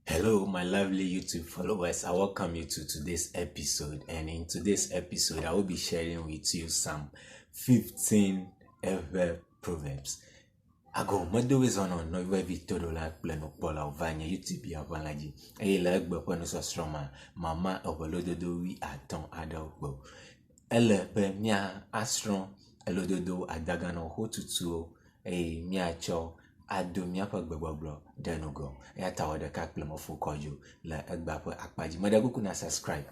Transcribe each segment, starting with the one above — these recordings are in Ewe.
Hello, my lovely YouTube followers. I welcome you to today's episode. And in today's episode, I will be sharing with you some 15 ever proverbs. Ago mado is on no Victor like plano pola vanya YouTube ya vanlaji. E la egbe kwano so stroma mama obolododo wi aton adogbo. Ele be mia astron elododo adagano hotutuo mia cho ado mia pa gbegbogbo denugo ya tawo de ka plemo fukojo la egba pa akpaji madaguku na subscribe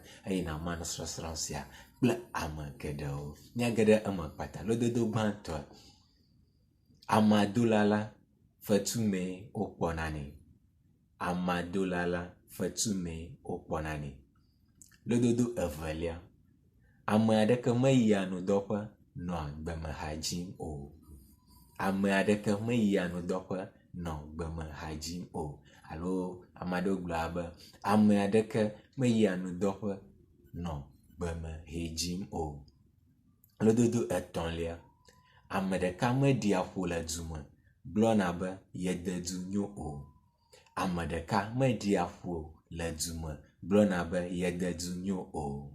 na manu srosronsia ple amagedo nya gede amakpata lododo banto amadolala fatume okponani amadolala fatume okponani lododo evelia ame adeke meya no doƒe no agbeme hadzim o ame adeke meya no doƒe no gbeme hadzim o alo amado gblɔ be ame adeke meya no doƒe no gbeme hedzim o. Lododo etɔ̃lia, ame ɖeka meɖi aƒo le du me gblɔna be yede du nyo o. Ame ɖeka meɖi aƒo le du me gblɔna be yede du nyo o.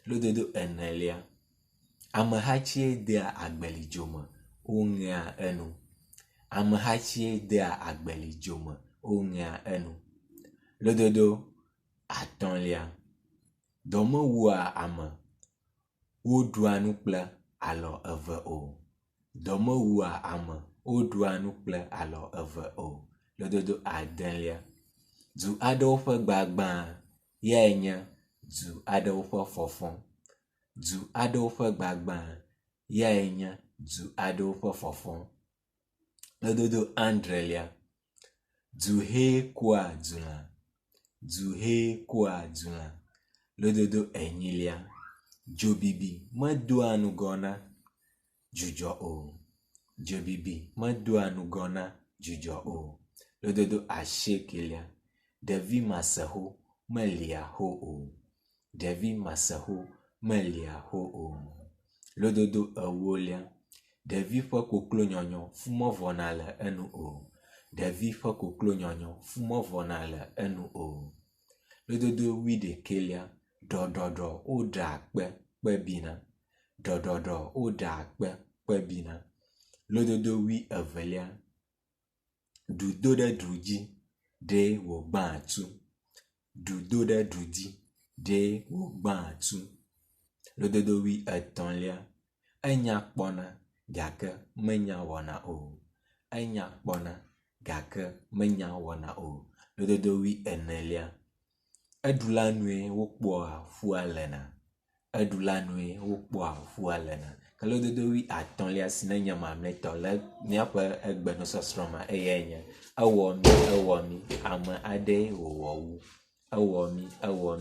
Lododo enelia, amehatsie dea agbelidzome woŋea enu. Amehatsie dea agbelidzome woŋea enu. Lododo atɔ̃lia, dɔ mewua ame woɖua nu kple alɔ eve o. Dɔ mewua ame woɖua nu kple alɔ eve o. Lododo adelia, du aɖewo ƒe gbagbã yae nye du aɖewo ƒe fɔfɔ. Du aɖewo ƒe gbagbã yae nye du aɖewo ƒe fɔfɔ. Lododo adrelia, du hɛ kua du lã. Du hɛ kua du lã. Lododo enyilia, dzobibi medoa nugɔ na dzudzɔ o. Dzobibi medoa nugɔ na dzudzɔ o. Lododo asiekelia, ɖevi maseho melia ho o. Ɖevi maseho melia ho o. Lododo ewolia, ɖevi ƒe koklonyɔnyɔ fumevɔna le enu o. Ɖevi ƒe koklonyɔnyɔ fumevɔna le enu o. Lododo wuiɖekɛlia, ɖɔɖɔɖɔ woɖa akpe kpebina. Ɖɔɖɔɖɔ woɖa akpe kpebina. Lododo wuievelia, du do ɖe du dzi ɖe wògbã atu. Du do ɖe du dzi ɖe wògbã atu. Lododo wuietɔ̃lia, enya kpɔna gake menya wɔna o. Enya kpɔna gake menya wɔna o. Lododo wuienelia, eɖula nue wokpɔa ƒua lena. Eɖula nue wokpɔa ƒua lena. Ke lododo wuiatɔ̃lia si nenye mamlɛtɔ le míaƒe egbenusɔsrɔ̃ me eyae nye ewɔ mi ame aɖe wòwɔ wu. Ewɔ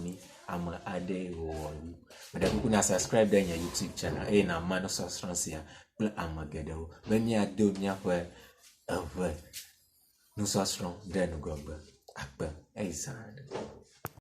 mi ame aɖe wòwɔ wu. Meɖe kuku na subscribe ɖe nye YouTube channel na ma nusɔsrɔ̃ sia kple ame geɖewo be míado míaƒe eve nusɔsrɔ̃ ɖe nugɔgbe. Akpe zã.